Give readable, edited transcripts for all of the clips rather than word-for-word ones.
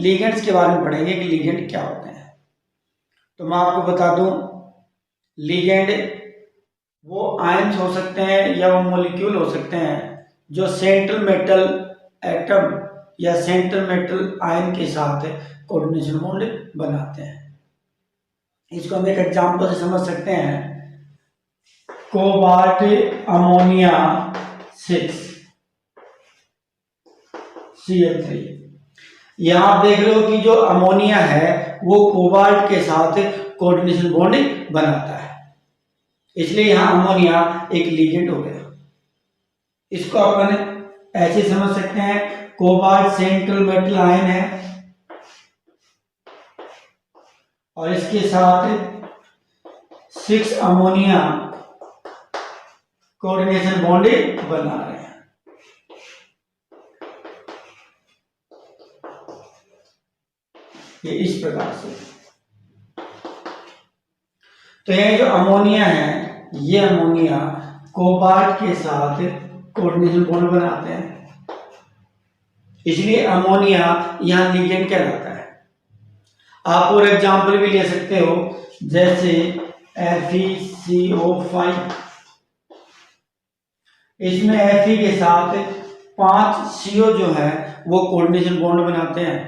Ligands के बारे में पढ़ेंगे कि लिगेंड क्या होते हैं। तो मैं आपको बता दूं, लिगेंड वो आयंस हो सकते हैं या वो मॉलिक्यूल हो सकते हैं जो सेंट्रल मेटल एटम या सेंट्रल मेटल आयन के साथ कोऑर्डिनेशन बॉन्ड बनाते हैं। इसको हम एक एग्जांपल से समझ सकते हैं, कोबाल्ट अमोनिया 6 Cl3। यहां आप देख रहे हो कि जो अमोनिया है वो कोबाल्ट के साथ कोऑर्डिनेशन बॉन्ड बनाता है, इसलिए यहां अमोनिया एक लिगेंड हो गया। इसको अपन ऐसे समझ सकते हैं, कोबाल्ट सेंट्रल मेटल आयन है और इसके साथ 6 अमोनिया कोऑर्डिनेशन बॉन्ड बना रहे हैं। ये इस प्रकार से। तो ये जो अमोनिया है, ये अमोनिया कोबाल्ट के साथ कोऑर्डिनेशन बॉन्ड बनाते हैं, इसलिए अमोनिया यहां लिगेंड कहलाता है। आप और एग्जाम्पल भी ले सकते हो, जैसे FeCO5, इसमें Fe के साथ 5 CO जो है वो कोऑर्डिनेशन बॉन्ड बनाते हैं,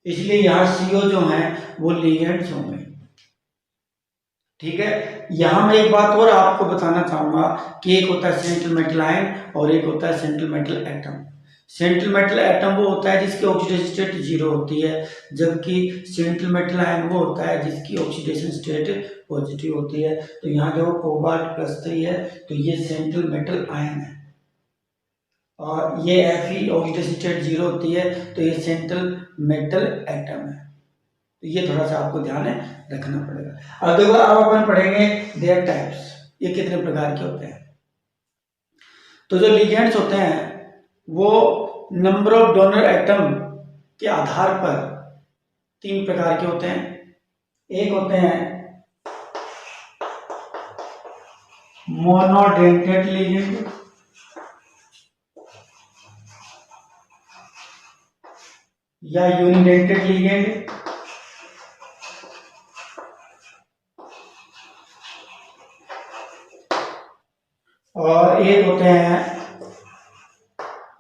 इसलिए यहां CO जो है वो लिगेंड्स होंगे। ठीक है। यहां मैं एक बात और आपको बताना चाहूंगा कि एक होता है सेंट्रल मेटल आयन और एक होता है central metal atom. Central metal atom वो होता है जिसकी ऑक्सीडेशन स्टेट 0 होती है, जबकि सेंट्रल मेटल आयन वो होता है जिसकी ऑक्सीडेशन स्टेट पॉजिटिव होती है। तो यहाँ जो कोबाल्ट +3 है तो ये सेंट्रल मेटल आयन है, और ये Fe ऑक्सीडेशन स्टेट 0 होती है तो ये सेंट्रल मेटल एटम है। तो ये थोड़ा सा आपको ध्यान रखना पड़ेगा। अब देखो, अब अपन पढ़ेंगे देयर टाइप्स, ये कितने प्रकार के होते हैं। तो जो लिगेंड्स होते हैं वो नंबर ऑफ डोनर एटम के आधार पर 3 प्रकार के होते हैं। एक होते हैं मोनोडेंटेड लिगेंड, या यूनिडेंटेड लिगेंड, और एक होते हैं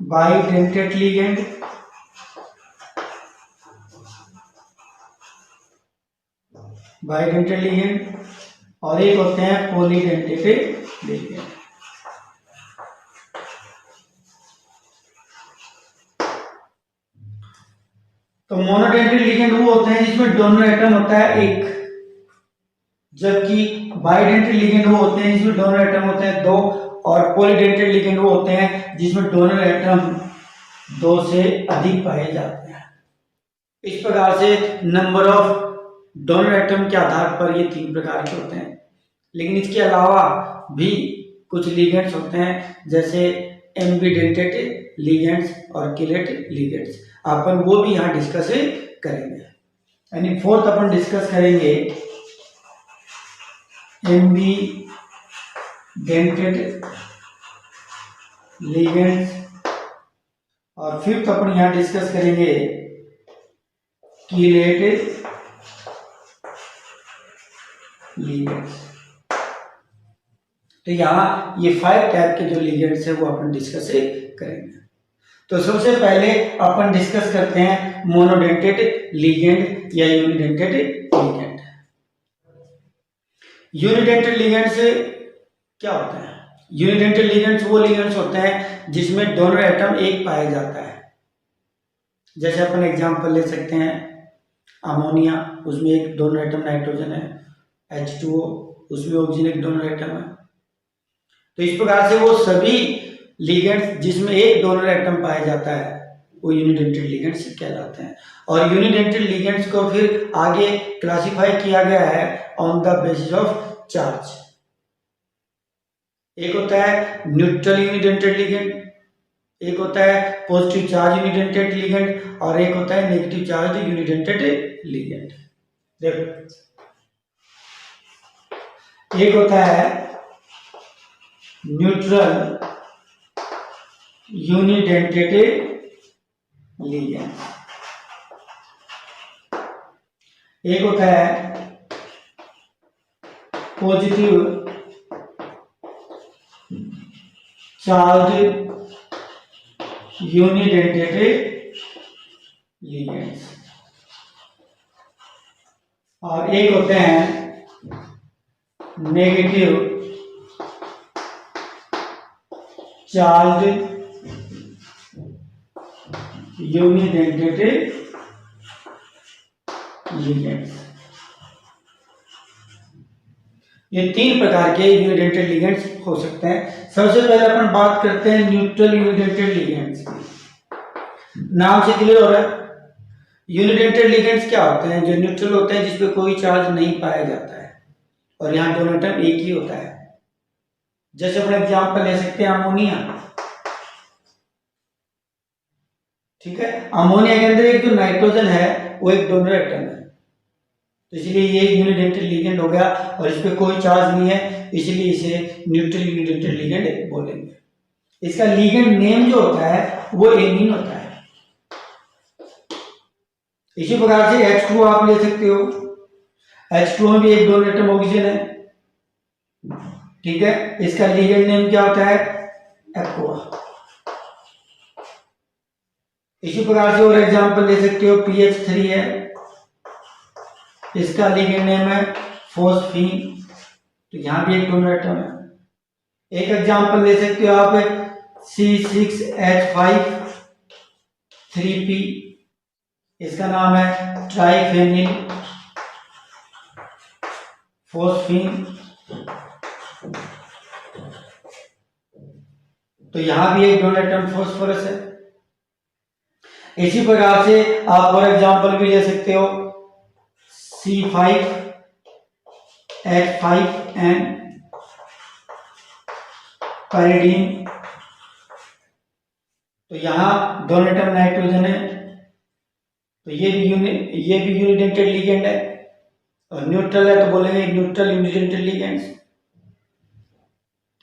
बाइडेंटेड लिगेंड, और एक होते हैं पॉलीडेंटेड लिगेंड। तो मोनोडेंटेड लिगेंड वो होते हैं जिसमें डोनर एटम होता है एक, जबकि बाइडेंटेड लिगेंड वो होते हैं जिसमें डोनर एटम होते हैं 2, और पॉलीडेंटेड लिगेंड वो होते हैं जिसमें डोनर एटम 2 से अधिक पाए जाते हैं। इस प्रकार से नंबर ऑफ डोनर एटम के आधार पर ये 3 प्रकार के होते हैं। लेकिन इसके अलावा भी कुछ लिगेंड्स होते हैं, जैसे एम्बिडेंटेड लिगेंड्स और किलेट लिगेंड्स, अपन वो भी यहाँ डिस्कस करेंगे। यानी फोर्थ अपन डिस्कस करेंगे एम्बिडेंटेड लिगेंड्स, और फिफ्थ अपन यहाँ डिस्कस करेंगे किलेट लिगेंड्स। तो यहाँ ये 5 टाइप के जो लिगेंड्स है वो अपन डिस्कस करेंगे। तो सबसे पहले अपन डिस्कस करते हैं मोनोडेंटेड लिगेंड या यूनिडेंटेड लिगेंड। यूनिडेंटेड लिगेंड से क्या होता है? यूनिडेंटेड लिगेंड्स वो लिगेंड्स होते हैं जिसमें डोनर एटम एक पाया जाता है। जैसे अपन एग्जांपल ले सकते हैं अमोनिया, उसमें एक डोनर एटम नाइट्रोजन है, H2O उसमें ऑक्सीजन एक डोनर एटम है। तो इस प्रकार से वो सभी लिगेंड्स जिसमें एक डोनर एटम पाया जाता है वो यूनिडेंटेड लिगेंड्स कहलाते हैं। और यूनिडेंटेड लिगेंड्स को फिर आगे क्लासिफाई किया गया है on the basis of charge. एक होता है न्यूट्रल यूनिडेंटेड लिगेंड, एक होता है पॉजिटिव चार्ज यूनिडेंटेड लिगेंड, और एक होता है नेगेटिव चार्ज यूनिडेंटेड लिगेंड। देखो, एक होता है न्यूट्रल यूनिडेंटेड लिगेंड, एक होता है पॉजिटिव चार्ज यूनिडेंटेड लिगेंड्स और एक होते हैं नेगेटिव चार्ज यूनिडेंटेड लिगेंड्स। ये तीन प्रकार के यूनिडेंटेड लिगेंड्स हो सकते हैं। सबसे पहले अपन बात करते हैं न्यूट्रल यूनिडेंटेड लिगेंड्स की। नाम से क्लियर हो रहा है। यूनिडेंटेड लिगेंड्स क्या होते हैं? जो न्यूट्रल होते हैं, जिसपे कोई चार्ज नहीं पाया जाता है और यहाँ दोनों एटम एक ही होता है। जैसे अपने एग्जाम्पल ले सकते हैं अमोनिया, ठीक है। अमोनिया के अंदर एक जो नाइट्रोजन है वो एक डोनर एटम है, तो इसलिए ये यूनिडेंटेड लिगेंड हो गया और इस पे कोई चार्ज नहीं है, इसलिए इसे न्यूट्रल यूनिडेंटेड लिगेंड बोलेंगे। इसका लिगेंड नेम जो होता है वो एमीन होता है। इसी प्रकार से H2O आप ले सकते हो। H2O में भी एक डोनर एटम ऑक्सीजन है, ठीक है। इसका लिगेंड नेम क्या होता है? एक्वा। इसी प्रकार से और एग्जांपल ले सकते हो, PH3 है, इसका लिगेंड नेम है फॉस्फीन, तो यहां भी एक डोनर एटम है। एक एग्जांपल ले सकते हो आप C6H5 3P, इसका नाम है ट्राइफेनिल फॉस्फीन, तो यहां भी एक डोनर एटम फॉस्फोरस है। इसी प्रकार से आप और एग्जांपल भी ले सकते हो C5H5N, पैरिडीन, तो यहां दोनों एटम नाइट्रोजन है, तो ये भी यूनिडेंटेड लिगेंड है। और न्यूट्रल है तो बोलेंगे न्यूट्रल यूनिडेंटेड लिगेंड्स,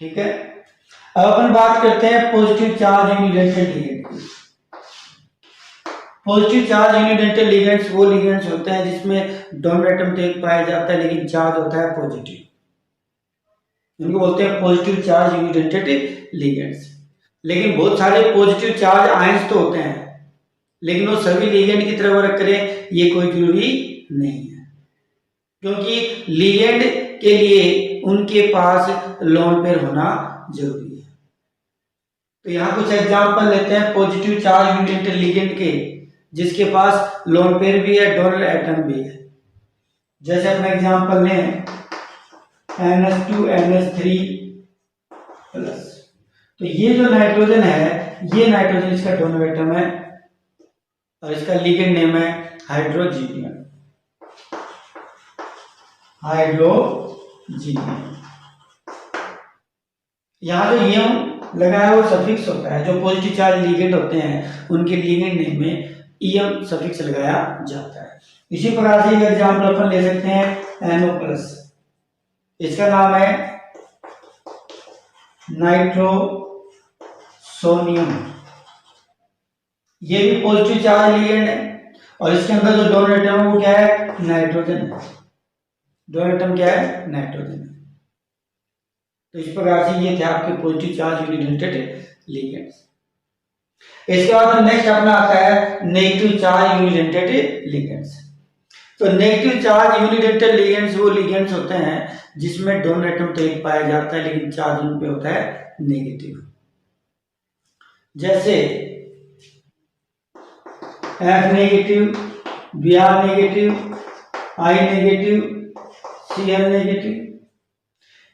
ठीक है। अब अपन बात करते हैं पॉजिटिव चार्ज यूनिडेंटेड लिगेंड की। पॉजिटिव चार्ज यूनिडेंटेड लिगेंड्स वो लिगेंड्स होते हैं जिसमें डोनर एटम तो एक पाया जाता है लेकिन चार्ज होता है पॉजिटिव, इनको बोलते हैं पॉजिटिव चार्ज यूनिडेंटेड लिगेंड्स। लेकिन बहुत सारे पॉजिटिव चार्ज आयंस तो होते हैं, लेकिन वो सभी लिगेंड की तरह वर्क करें ये कोई जरूरी नहीं है, क्योंकि लिगेंड के लिए उनके पास लोन पेयर होना जरूरी है। तो यहाँ कुछ एग्जांपल लेते हैं पॉजिटिव चार्ज यूनिडेंटेड लिगेंड के, जिसके पास लोन पेयर भी है, डोनर एटम भी है। जैसे अपना एग्जांपल लें NH2NH3 प्लस, तो ये जो नाइट्रोजन है, ये नाइट्रोजन इसका डोनर एटम है और इसका लिगेंड नेम है हाइड्रोजीनियम। यहाँ जो एम लगाया है वो सफिक्स होता है। जो पॉजिटिव चार्ज लिगेंड होते हैं उनके लिगेंड नेम में EM सफिक्स लगाया जाता है। इसी प्रकार से एक एग्जांपल अपन ले सकते हैं NO+, इसका नाम है नाइट्रोसोनियम, ये भी पॉजिटिव चार्ज लिगेंड है और इसके अंदर जो डोनर एटम है वो क्या है? नाइट्रोजन है। डोनर एटम क्या है? नाइट्रोजन है। तो इस प्रकार से ये थे आपके पॉजिटिव चार्ज यूनिडेंटेड लिगेंड्स। इसके बाद नेक्स्ट अपना आता है नेगेटिव चार्ज यूनिडेंटेड लिगेंड्स। तो नेगेटिव चार्ज यूनिडेंटेड लिगेंड्स वो लिगेंड्स होते हैं जिसमें डोनर एटम तो एक पाया जाता है लेकिन चार्ज उन पे होता है नेगेटिव। जैसे F negative, Br negative, I negative, Cl negative,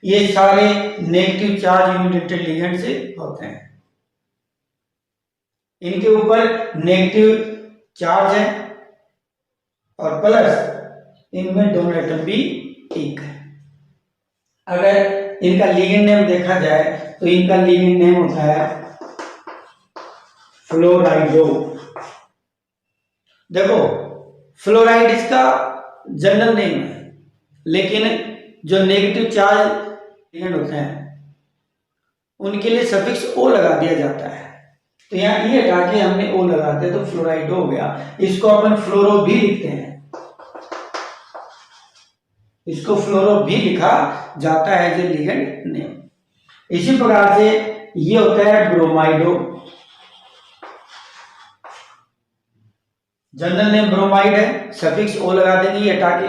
ये सारे नेगेटिव चार्ज यूनिडेंटेड लिगेंड से होते हैं। इनके ऊपर नेगेटिव चार्ज है और प्लस इनमें डोनर एटम भी एक है। अगर इनका लिगेंड नेम देखा जाए तो इनका लिगेंड नेम होता है फ्लोराइडो। देखो फ्लोराइड इसका जनरल नेम है, लेकिन जो नेगेटिव चार्ज लिगेंड होते हैं उनके लिए सफिक्स ओ लगा दिया जाता है। तो यहाँ ई हटा के हमने ओ लगाते हैं तो फ्लोराइडो हो गया। इसको अपन फ्लोरो भी लिखते हैं। इसको फ्लोरो भी लिखा जाता है एज ए लिगेंड नेम। इसी प्रकार से ये होता है ब्रोमाइडो, जनरल नेम ब्रोमाइड है, सफिक्स ओ लगा देंगे ये हटा के,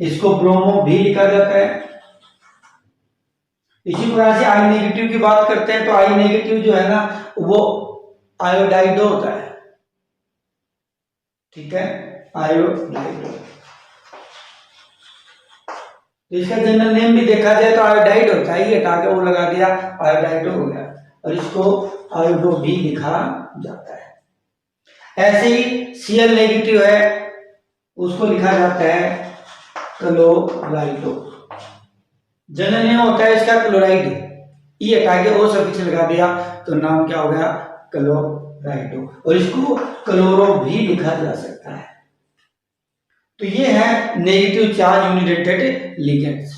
इसको ब्रोमो भी लिखा जाता है। इसी प्रकार से आई नेगेटिव की बात करते हैं तो आई नेगेटिव जो है ना वो आयोडाइडो होता है, ठीक है, आयोडाइडो। तो इसका जनरल नेम भी देखा जाए तो आयोडाइड होता है, ये हटा के वो लगा दिया आयोडाइडो हो गया, और इसको आयोडो भी लिखा जाता है। ऐसे ही Cl नेगेटिव है उसको लिखा जाता है क्लोराइडो, जनरल नेम होता है इसका क्लोराइड, ई हटा के ओ सफिक्स लगा दिया तो नाम क्या हो गया क्लोराइडो, और इसको क्लोरो भी लिखा जा सकता है। तो ये है नेगेटिव चार्ज यूनिडेंटेड लिगेंड्स।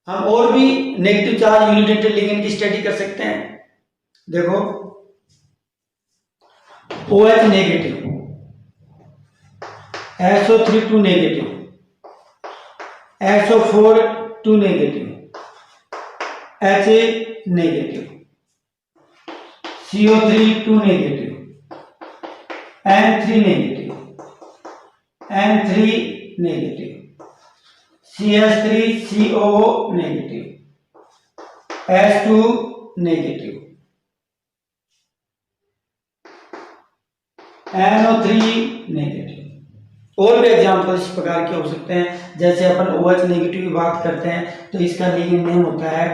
हम और भी नेगेटिव चार्ज यूनिडेंटेड लिगेंड की स्टडी कर सकते हैं। देखो OH negative, SO3 2 negative, SO4 2 negative, Ha negative, CO3 2 negative, N3 negative, N3 negative, CH3COO negative, S2 negative, NO3 negative. और भी एग्जाम्पल इस प्रकार के हो सकते हैं, जैसे अपन OH नेगेटिव की बात करते हैं तो इसका लिगेंड नेम होता है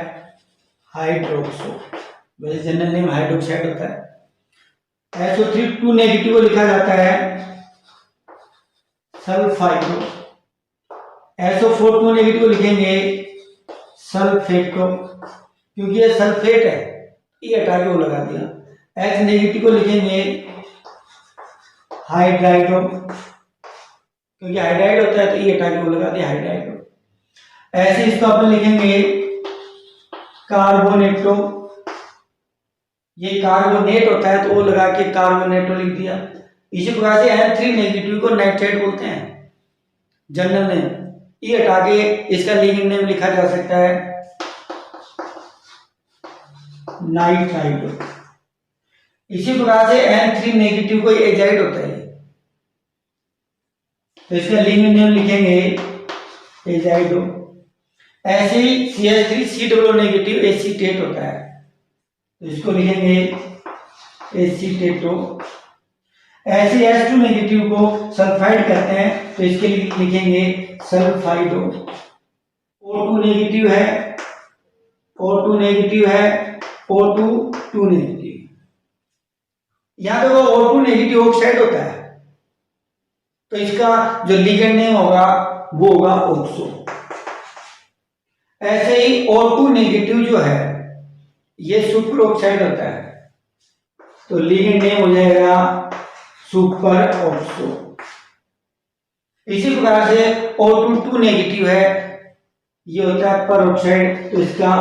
हाइड्रोक्सो, वैसे जनरल नेम हाइड्रोक्साइड होता है। SO3 2 नेगेटिव को लिखा जाता है सल्फाइडो, SO4 2 नेगेटिव को लिखेंगे सल्फेटो, क्योंकि ये सल्फेट है, ये हटा के वो लगा दिया। H नेगेटिव को लिखेंगे हाइड्राइडो, क्योंकि हाइड्राइड होता है तो ये हटा के वो लगा दिया हाइड्राइडो। ऐसे इसको अपन लिखेंगे कार्बोनेटो, ये कार्बोनेट होता है तो वो लगा के कार्बोनेटो लिख दिया। इसी प्रकार से N3 नेगेटिव को नाइट्रेट बोलते हैं जनरल नेम, ये हटा के इसका लिगेंड नेम लिखा जा सकता है नाइट्राइडो। इसी प्रकार से N3 नेगेटिव को एजाइड होता है तो इसका लिगेंड नेम लिखेंगे एजाइडो। ऐसे ही CH3COO नेगेटिव एसीटेट होता है तो इसको लिखेंगे एसीटेटो। ऐसे H2 नेगेटिव को सल्फाइड कहते हैं तो इसके लिए लिखेंगे सल्फाइडो। O2 नेगेटिव है, O2 नेगेटिव है, O2 2 नेगेटिव, यहां पे वो O2 नेगेटिव ऑक्साइड होता है तो इसका जो लिगेंड नेम होगा वो होगा ऑक्सो। ऐसे ही O2 नेगेटिव जो है ये सुपर ऑक्साइड होता है तो लिगेंड नेम हो जाएगा सुपर ऑक्सो। इसी प्रकार से O2 2 नेगेटिव है, ये होता है पर ऑक्साइड तो इसका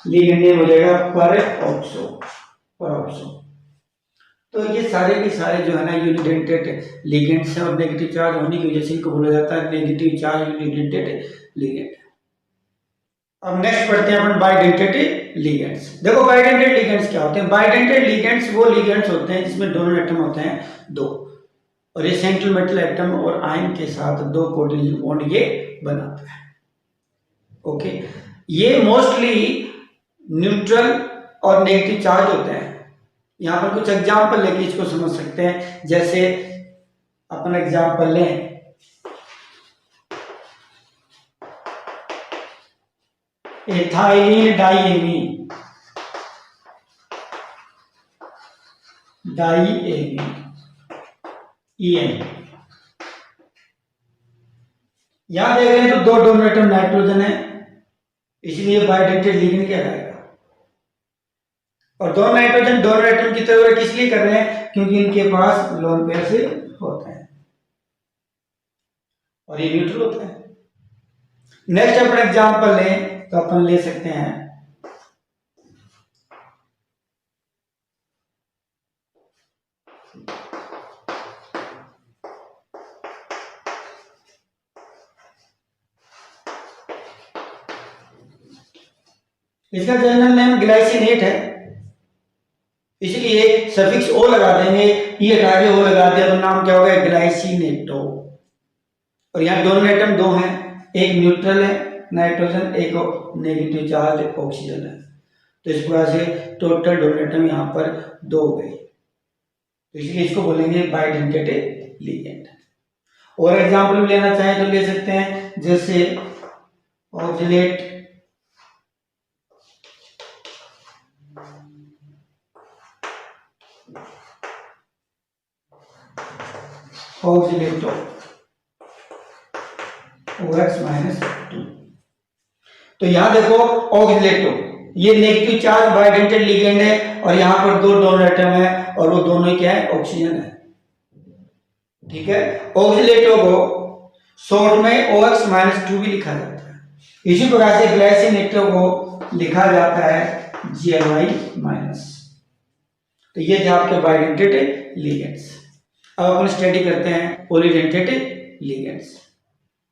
लिगेंड नेम हो जाएगा पर ऑक्सो, पर ऑक्सो। तो ये सारे के सारे जो है ना यूनिडेंटेड लिगेंड्स हैं और नेगेटिव चार्ज होने की वजह से इनको बोला जाता है नेगेटिव चार्ज यूनिडेंटेड लिगेंड। अब नेक्स्ट पढ़ते हैं अपन बाइडेंटेड लिगेंड्स। देखो बाइडेंटेड लिगेंड्स क्या होते हैं। बाइडेंटेड लिगेंड्स वो लिगेंड्स होते हैं जिसमें दोनों एटम होते हैं दो, और ये सेंट्रल मेटल एटम और आयन के साथ दो कोऑर्डिनेशन बॉन्ड ये बनाता है। ओके, ये मोस्टली न्यूट्रल और नेगेटिव चार्ज होते हैं। यहाँ पर कुछ एग्जाम्पल लेके इसको समझ सकते हैं। जैसे अपन एग्जाम्पल लें, एथाइलिन डाइएमीन, डाइएमीन EN। यहां देख रहे हैं तो दो डोनर एटम नाइट्रोजन है, इसलिए बाइडेंटेड लिगेंड कहलाएगा। और दो नाइट्रोजन डोनर एटम की तरह किस लिए कर रहे हैं, क्योंकि इनके पास लोन पेयर से होता है और ये न्यूट्रल होता है। नेक्स्ट अपन एग्जांपल लें तो अपन ले सकते हैं इसका जनरल नेम ग्लाइसिनेट है, इसलिए सफिक्स ओ लगा देंगे, ई हटा के ओ लगा दिया तो नाम क्या होगा, ग्लाइसिनेटो। और यहाँ डोनर एटम दो हैं, एक न्यूट्रल है नाइट्रोजन, एक नेगेटिव चार्ज ऑक्सीजन है, तो इस प्रकार से टोटल डोनर एटम यहाँ पर दो हो गए, तो इसलिए इसको बोलेंगे बाइडेंटेड लिगेंड। और एग्जाम्पल लेना चाहें तो ले सकते हैं, जैसे ऑक्सीलेट ऑक्सीलेटो OX-2। तो यहां देखो ऑक्सीलेटो, ये नेगेटिव चार्ज बाइडेंटेड लिगेंड है और यहां पर दो डोनर एटम है और वो दोनों ही क्या है, ऑक्सीजन है, ठीक है। ऑक्सीलेटो को शॉर्ट में OX-2 भी लिखा जाता है। इसी प्रकार से ग्लाइसिनेटो को लिखा जाता है Gly-। तो ये थे आपके बाइडेंटेड लिगेंड्स। अब अपन स्टडी करते हैं पॉलीडेंटेड लिगेंड्स।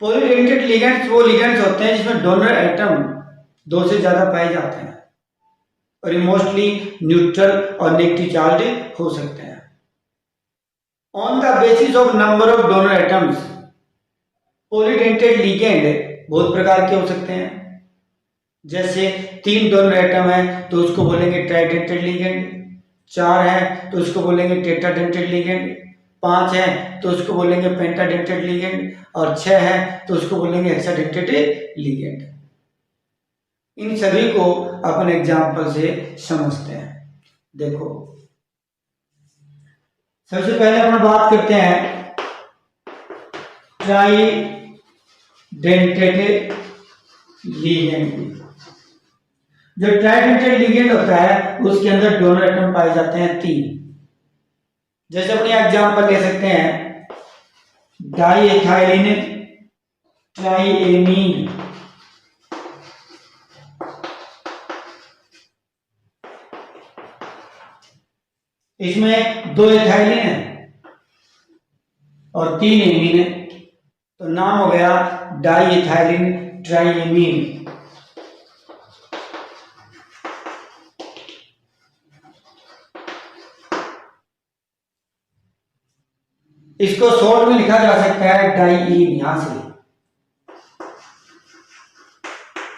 पॉलीडेंटेड लिगेंड्स वो लिगेंड्स होते हैं जिसमें डोनर एटम दो से ज्यादा पाए जाते हैं और ये मोस्टली न्यूट्रल और नेगेटिव चार्ज हो सकते हैं। On the basis of number of donor atoms, polydentate ligand बहुत प्रकार के हो सकते हैं। जैसे 3 डोनर एटम है तो उसको बोलेंगे ट्राइडेंटेड लिगेंड, 4 है तो उसको बोलेंगे टेट्राडेंटेड लिगेंड, 5 है तो उसको बोलेंगे पेंटाडेंटेड लिगेंड, और 6 है तो उसको बोलेंगे हेक्साडेंटेड लिगेंड। इन सभी को अपन एग्जाम्पल से समझते हैं। देखो सबसे पहले अपन बात करते हैं ट्राइडेंटेड लिगेंड की। जो ट्राइडेंटेड लिगेंड होता है उसके अंदर डोनर एटम पाए जाते हैं 3। जैसे अपने एग्जाम्पल ले सकते हैं डाइएथाइलिन ट्राइएमीन, इसमें 2 एथाइलिन है और 3 एमीन है, तो नाम हो गया डाइएथाइलिन ट्राइएमीन। इसको शॉर्ट में लिखा जा सकता है डाइईन, यहां से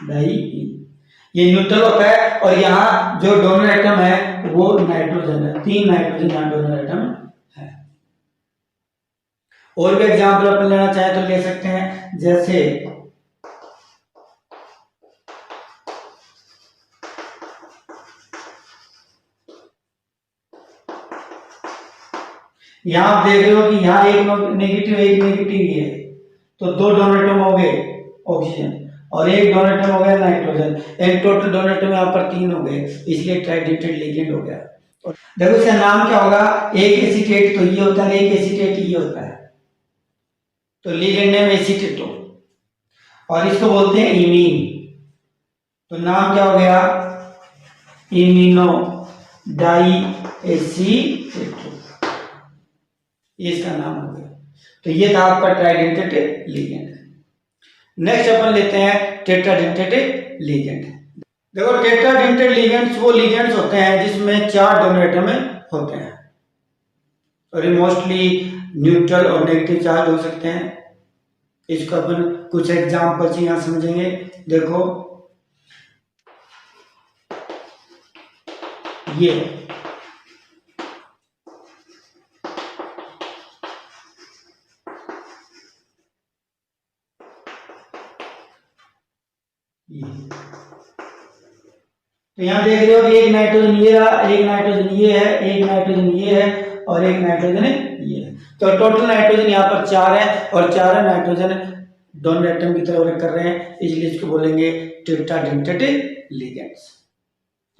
डाइईन। ये न्यूट्रल होता है और यहाँ जो डोनर एटम है वो नाइट्रोजन है, 3 नाइट्रोजन यहाँ डोनर एटम है। और भी एग्जाम्पल अपन लेना चाहे तो ले सकते हैं, जैसे यहां आप देख रहे हो कि यहाँ एक नेगेटिव ही है, तो 2 डोनर एटम हो गए ऑक्सीजन और एक डोनर एटम हो गया नाइट्रोजन, एक टोटल डोनर एटम यहाँ पर 3 हो गए, इसलिए ट्राइडेंटेड लिगेंड हो गया। और देखो इसका नाम क्या होगा, एक एसीटेट तो ये होता है, एक एसीटेट ये होता है, तो लिगेंड नेम एसीटेटो, और इसको बोलते हैं इमीन, तो नाम क्या हो गया, इमीनो डाई एसीटेटो, इसका नाम हो गया। तो ये था आपका ट्राइडेंटेड लिगेंड। नेक्स्ट अपन लेते हैं टेट्राडेंटेड लिगेंड। देखो टेट्राडेंटेड लिगेंड्स वो लिगेंड्स होते हैं जिसमें 4 डोनर एटम होते हैं और ये मोस्टली न्यूट्रल और नेगेटिव चार्ज हो सकते हैं। इसको अपन कुछ एग्जांपल्स यहां समझेंगे। देखो ये तो यहां देख रहे हो कि एक नाइट्रोजन ये है, एक नाइट्रोजन ये है, एक नाइट्रोजन ये है और एक नाइट्रोजन ये है, तो टोटल नाइट्रोजन यहाँ पर 4 है और 4 नाइट्रोजन डोनर एटम की तरह वर्क कर रहे हैं, इसलिए इसको बोलेंगे टेट्राडेंटेड लिगेंड्स।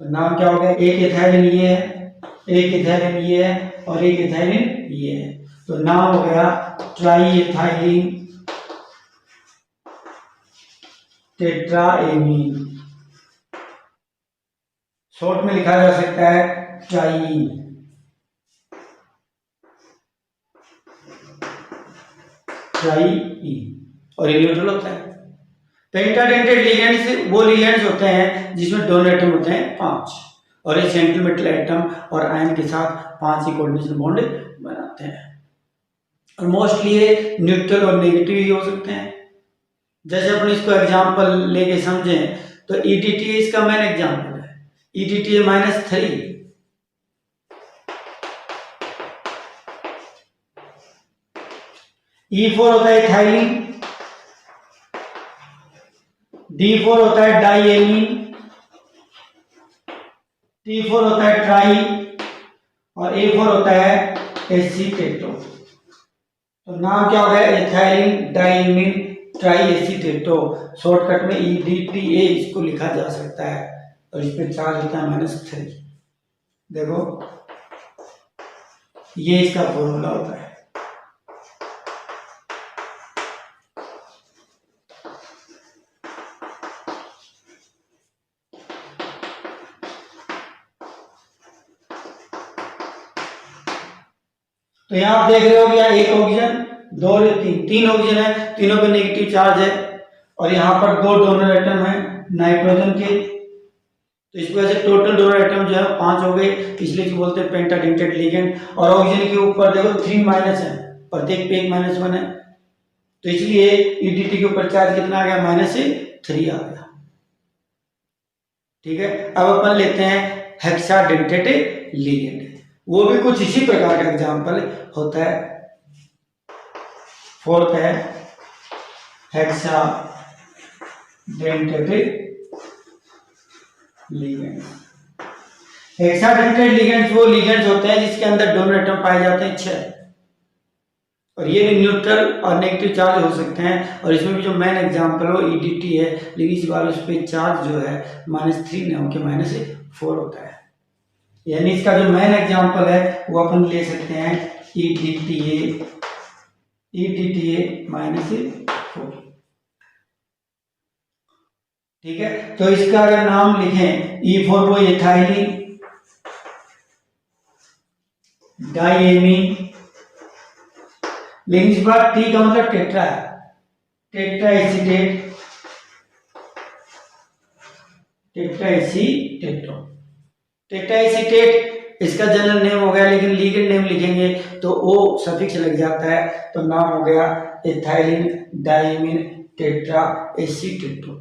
तो नाम क्या हो गया, एक एथाइलिन ये है, एक एथाइलिन ये है और एक एथाइलिन ये है, तो नाम हो गया ट्राइएथाइलिन टेट्राएमीन, शॉर्ट में लिखा जा सकता है ट्राइईन। ट्राइईन और ये न्यूट्रल होता है। पेंटाडेंटेड लिगेंड्स वो लिगेंड्स होते हैं जिसमें डोनर एटम होते हैं 5 और ये सेंट्रल मेटल एटम और आयन के साथ 5 ही कोऑर्डिनेशन बॉन्ड बनाते हैं। और मोस्टली ये न्यूट्रल और नेगेटिव ही हो सकते हैं। जैसे अपन इसको एग्जांपल लेके समझें तो EDTA इसका मेन एग्जांपल है। EDTA -3 E4 होता है इथाइलिन, D4 होता है डाइएमीन, T4 होता है ट्राई और A4 होता है एसीटेटो। तो नाम क्या हो गया? इथाइलिन डाइएमीन ट्राई एसीटेटो, शॉर्टकट में EDTA इसको लिखा जा सकता है और इस पे चार्ज होता है -3। देखो ये इसका फॉर्मूला होता है। तो यहां आप देख रहे हो कि यहाँ एक ऑक्सीजन, 2 और 3 ऑक्सीजन है, तीनों पे नेगेटिव चार्ज है और यहाँ पर 2 डोनर एटम है नाइट्रोजन के। तो इस वजह से टोटल डोनर एटम जो है 5 हो गए, इसलिए इसको बोलते हैं पेंटाडेंटेड लिगेंड। और ऑक्सीजन के ऊपर देखो 3 माइनस है, प्रत्येक पे एक -1 है, तो इसलिए EDT के ऊपर चार्ज कितना आ गया? -3 आ गया। ठीक है, अब अपन लेते हैं हेक्साडेंटेड लिगेंड। वो भी कुछ इसी प्रकार का एग्जाम्पल होता है। फोर्थ है हेक्साडेंटेड लिगेंड। हेक्साडेंटेड लिगेंड्स वो लिगेंड्स होते हैं जिसके अंदर डोनर एटम पाए जाते हैं 6 और ये भी न्यूट्रल और नेगेटिव चार्ज हो सकते हैं। और इसमें भी जो मेन एग्जांपल हो EDT है, लेकिन इस बार उस पर चार्ज जो है -3 न होकर -4 होता है। यानी इसका जो मेन एग्जांपल है वो अपन ले सकते हैं EDTA -4। ठीक है, तो इसका अगर नाम लिखें E4 वो इथाइलिन डाइएमीन, लेकिन इस बार T का मतलब टेट्रा है, टेट्रा एसीटेटो। टेट्रा एसीटेट इसका जनरल नेम हो गया, लेकिन लीगेंड नेम लिखेंगे तो O सफिक्स लग जाता है, तो नाम हो गया इथाइलिन डाइमीन टेट्रा एसीटेटो।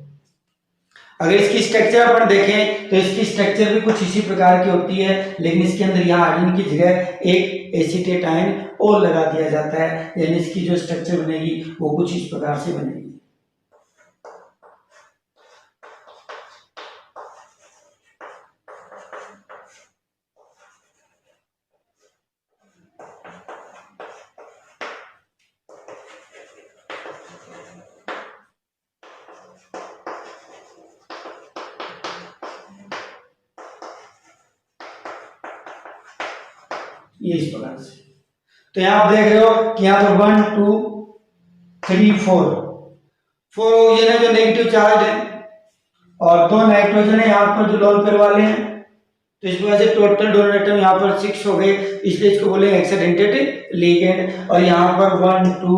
अगर इसकी स्ट्रक्चर अपन देखें तो इसकी स्ट्रक्चर भी कुछ इसी प्रकार की होती है, लेकिन इसके अंदर यहाँ आयरन की जगह एक एसीटेट आयन और लगा दिया जाता है, यानी इसकी जो स्ट्रक्चर बनेगी वो कुछ इस प्रकार से बनेगी। ये इस प्रकार से। तो यहां आप देख रहे हो कि यहाँ पर 1 2 3 4 ऑक्सीजन है जो नेगेटिव चार्ज है और 2 नाइट्रोजन है यहाँ पर जो लोन पेयर वाले हैं, तो इस वजह से टोटल डोनर एटम यहाँ पर 6 हो गए, इसलिए इसको बोलेंगे हेक्साडेंटेड लिगेंड। और यहाँ पर 1 2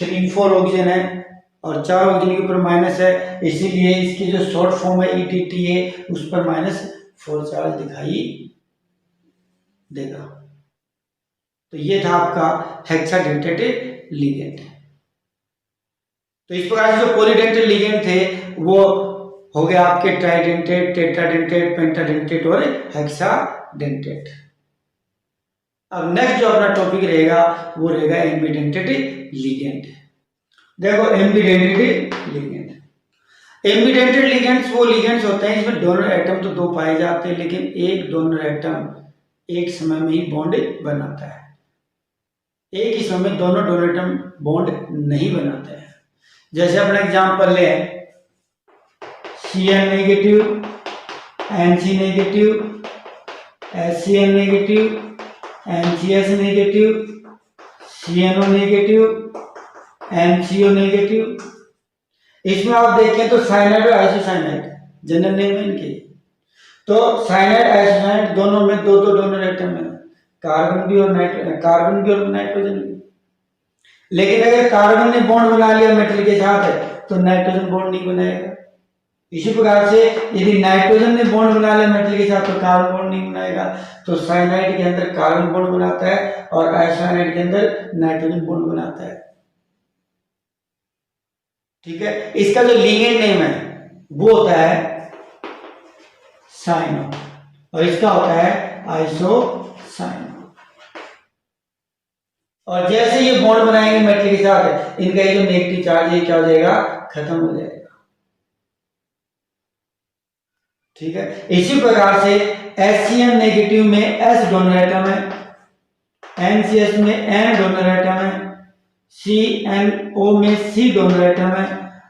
3 4 ऑक्सीजन है और 4 ऑक्सीजन के ऊपर माइनस है, इसीलिए इसकी जो शॉर्ट फॉर्म है EDTA उस पर -4 चार्ज दिखाई देगा। तो ये था आपका हेक्साडेंटेड लिगेंड। तो इस प्रकार से जो पॉलीडेंटेड लिगेंड थे वो हो गया आपके ट्राइडेंटेड, टेट्राडेंटेड, पेंटाडेंटेड और हेक्साडेंटेड। अब नेक्स्ट जो अपना टॉपिक रहेगा वो रहेगा एम्बीडेंटेड लिगेंड। देखो एम्बीडेंटेड लिगेंड, एम्बीडेंटेड लिगेंड्स वो लिगेंड्स होते हैं इसमें डोनर एटम तो 2 पाए जाते हैं, लेकिन एक डोनर एटम एक समय में ही बॉन्ड बनाता है, एक ही समय में दोनों डोनर एटम बॉन्ड नहीं बनाते हैं। जैसे अपना एग्जांपल ले Cn negative, Nc negative, HCl negative, NCS negative, CNO negative, MCO negative. इसमें आप देखें तो साइनाइड और आइसोसाइनाइड जनरल नेम है इनके। तो साइनाइड आइसोसाइनाइड दोनों में 2-2 डोनर एटम है, कार्बन भी और नाइट्रोजन भी। लेकिन अगर कार्बन ने बॉन्ड बना लिया मेटल के साथ है तो नाइट्रोजन बॉन्ड नहीं बनाएगा। इसी प्रकार से यदि नाइट्रोजन ने बॉन्ड बना लिया मेटल के साथ तो कार्बन बॉन्ड नहीं बनाएगा। तो साइनाइड के अंदर कार्बन बॉन्ड बनाता है और आइसोसाइनाइड के अंदर नाइट्रोजन बॉन्ड बनाता है। ठीक है, इसका जो लिगेंड नेम है वो होता है साइनो और इसका होता है आइसोसाइनो। और जैसे ये बॉन्ड बनाएंगे मेटल के साथ, इनका ये जो नेगेटिव चार्ज है क्या हो जाएगा, खत्म हो जाएगा। ठीक है, इसी प्रकार से HCN नेगेटिव में S डोनर एटम है, NCS में N डोनर एटम है, CNO में C डोनर एटम है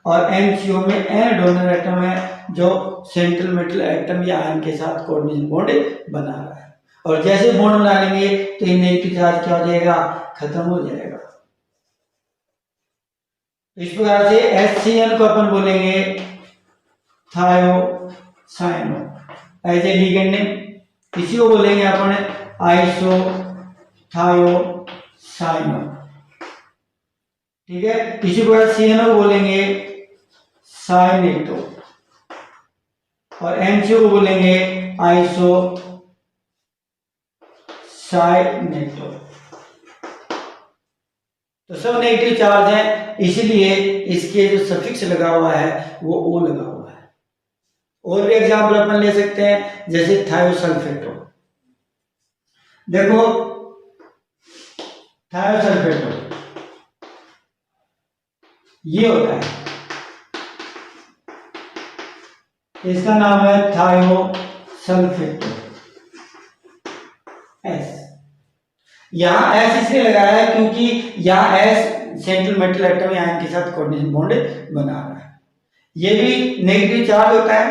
और MCO में N डोनर एटम है, जो सेंट्रल मेटल एटम या आयन के साथ कोऑर्डिनेशन बॉन्ड बना रहा है। और जैसे बॉन्ड बना लेंगे तो ये नेगेटिव चार्ज क्या हो जाएगा, खत्म हो जाएगा। इस प्रकार से HCN को अपन बोलेंगे थायोसाइनो एज ए लिगेंड नेम, इसी को बोलेंगे अपन आइसोथायोसाइनो। ठीक है, इसी प्रकार CNO को बोलेंगे साइनेटो और MCO को बोलेंगे आइसोसाइनेटो। तो सब नेगेटिव चार्ज है, इसलिए इसके जो सफिक्स लगा हुआ है वो ओ लगा हुआ है। और भी एग्जाम्पल अपन ले सकते हैं, जैसे थायोसल्फेटो। देखो थायोसल्फेटो ये होता है, इसका नाम है थायोसल्फेटो S। यहां S इसलिए लगाया है क्योंकि यहां S सेंट्रल मेटल एटम या आयन के साथ कोऑर्डिनेशन बॉन्ड बना रहा है। ये भी नेगेटिव चार्ज होता है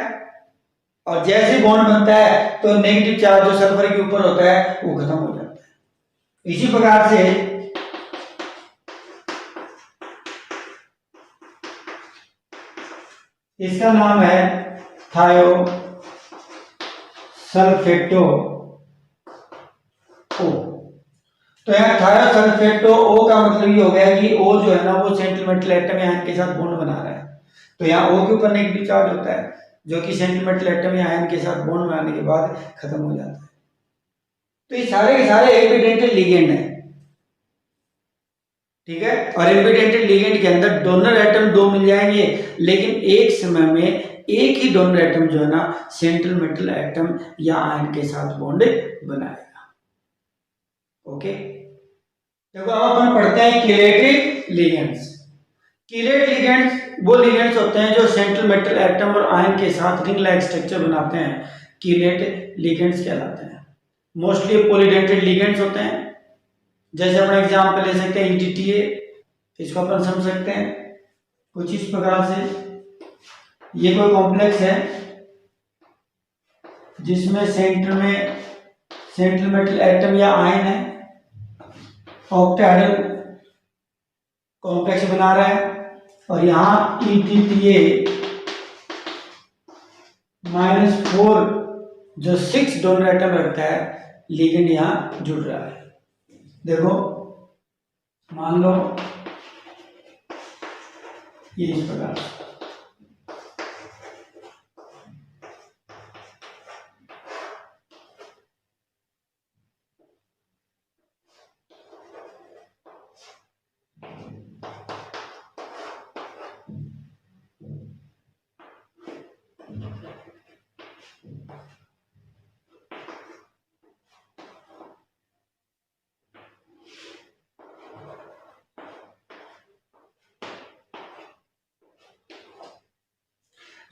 और जैसे बॉन्ड बनता है तो नेगेटिव चार्ज जो सल्फर के ऊपर होता है वो खत्म हो जाता है। इसी प्रकार से इसका नाम है थायोसल्फेटो O। तो यहाँ थायोसल्फेटो O का मतलब ये हो गया कि O जो है ना वो सेंट्रल मेटल एटम या आयन के साथ बॉन्ड बना रहा है। तो यहाँ O के ऊपर नेगेटिव चार्ज होता है जो कि सेंट्रल मेटल एटम या आयन के साथ बॉन्ड बनाने के बाद खत्म हो जाता है। तो ये सारे के सारे एम्बिडेंटल लिगेंड है। ठीक है, और एम्बिडेंटल लिगेंड के अंदर डोनर एटम दो मिल जाएंगे, लेकिन एक समय में एक ही डोनर एटम जो है ना सेंट्रल मेटल एटम या आयन के साथ बॉन्ड बनाएगा। ओके, देखो अब अपन पढ़ते हैं कीलेटेड लिगेंड्स। कीलेट लिगेंड्स वो लिगेंड्स होते हैं जो सेंट्रल मेटल एटम और आयन के साथ रिंग लाइक स्ट्रक्चर बनाते हैं, कीलेट लिगेंड्स कहलाते हैं। मोस्टली पॉलीडेंटेड लिगेंड्स होते हैं, जैसे अपन एग्जांपल ले सकते हैं EDTA, इसको अपन समझ सकते हैं कुछ इस प्रकार से। ये कोई कॉम्प्लेक्स है जिसमें सेंटर में सेंट्रल मेटल एटम या आयन है, ऑक्टाहेड्रल कॉम्प्लेक्स बना रहा है और यहाँ EDTA -4 जो 6 डोनर एटम रखता है लिगेंड यहाँ जुड़ रहा है। देखो मान लो ये इस प्रकार,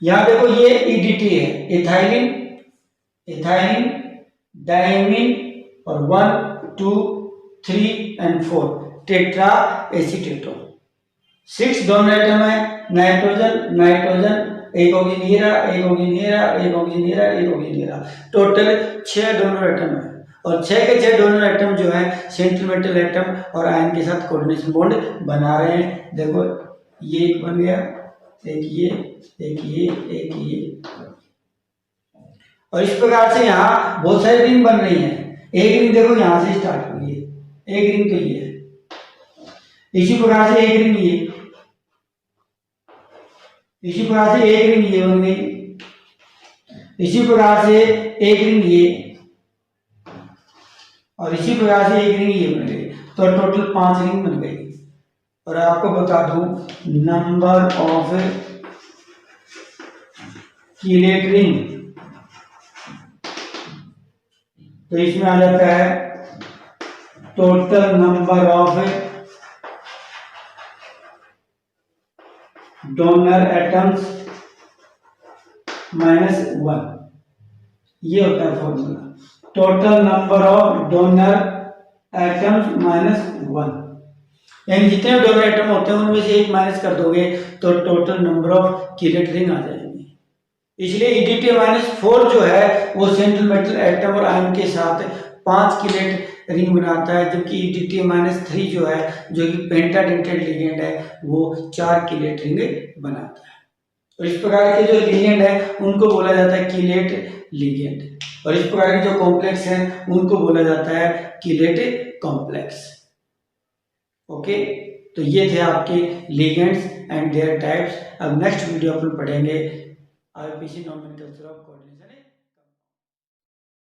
यहां देखो ये EDTA है, इथाइलिन इथाइलिन डायमीन और 1 2 3 एंड 4 टेट्रा एसीटेटो। 6 डोनर एटम है, नाइट्रोजन नाइट्रोजन, एक ऑक्सीजन हीरा एक ऑक्सीजन हीरा एक ऑक्सीजन हीरा एक ऑक्सीजन हीरा, टोटल 6 डोनर एटम है। और 6 के 6 डोनर एटम जो है सेंट्रल मेटल एटम और आयन के साथ कोऑर्डिनेशन बॉन्ड बना रहे हैं। देखो ये एक बन गया, एक ये एक ये एक ये, और इस प्रकार से यहाँ बहुत सारी रिंग बन रही हैं। एक रिंग देखो यहाँ से स्टार्ट हुई है, एक रिंग तो ये है, इसी प्रकार से एक रिंग ये, इसी प्रकार से एक रिंग ये बन गई, इसी प्रकार से एक रिंग ये, और इसी प्रकार से एक रिंग ये बन गई। तो टोटल 5 रिंग बन गई। और आपको बता दूं नंबर ऑफ कीलेट रिंग, तो इसमें आ जाता है total number of donor atoms -1, ये होता है formula, total number of donor atoms -1, यानी जितने डोनर एटम होते हैं उनमें से एक माइनस कर दोगे तो total number of chelate ring आ जाएगी। इसलिए EDTA-4 जो है वो सेंट्रल मेटल एटम और आयन के साथ 5 कीलेट रिंग बनाता है, जबकि EDTA-3 जो है, जो कि पेंटाडेंटेड लिगेंड है, वो 4 कीलेट रिंग बनाता है। और इस प्रकार के जो लिगेंड है उनको बोला जाता है कीलेट लिगेंड, और इस प्रकार के जो कॉम्प्लेक्स हैं उनको बोला जाता है कीलेट कॉम्प्लेक्स। ओके, तो ये थे आपके लिगेंड्स एंड देयर टाइप्स। अब नेक्स्ट वीडियो अपन पढ़ेंगे IUPAC नॉमेनक्लेचर ऑफ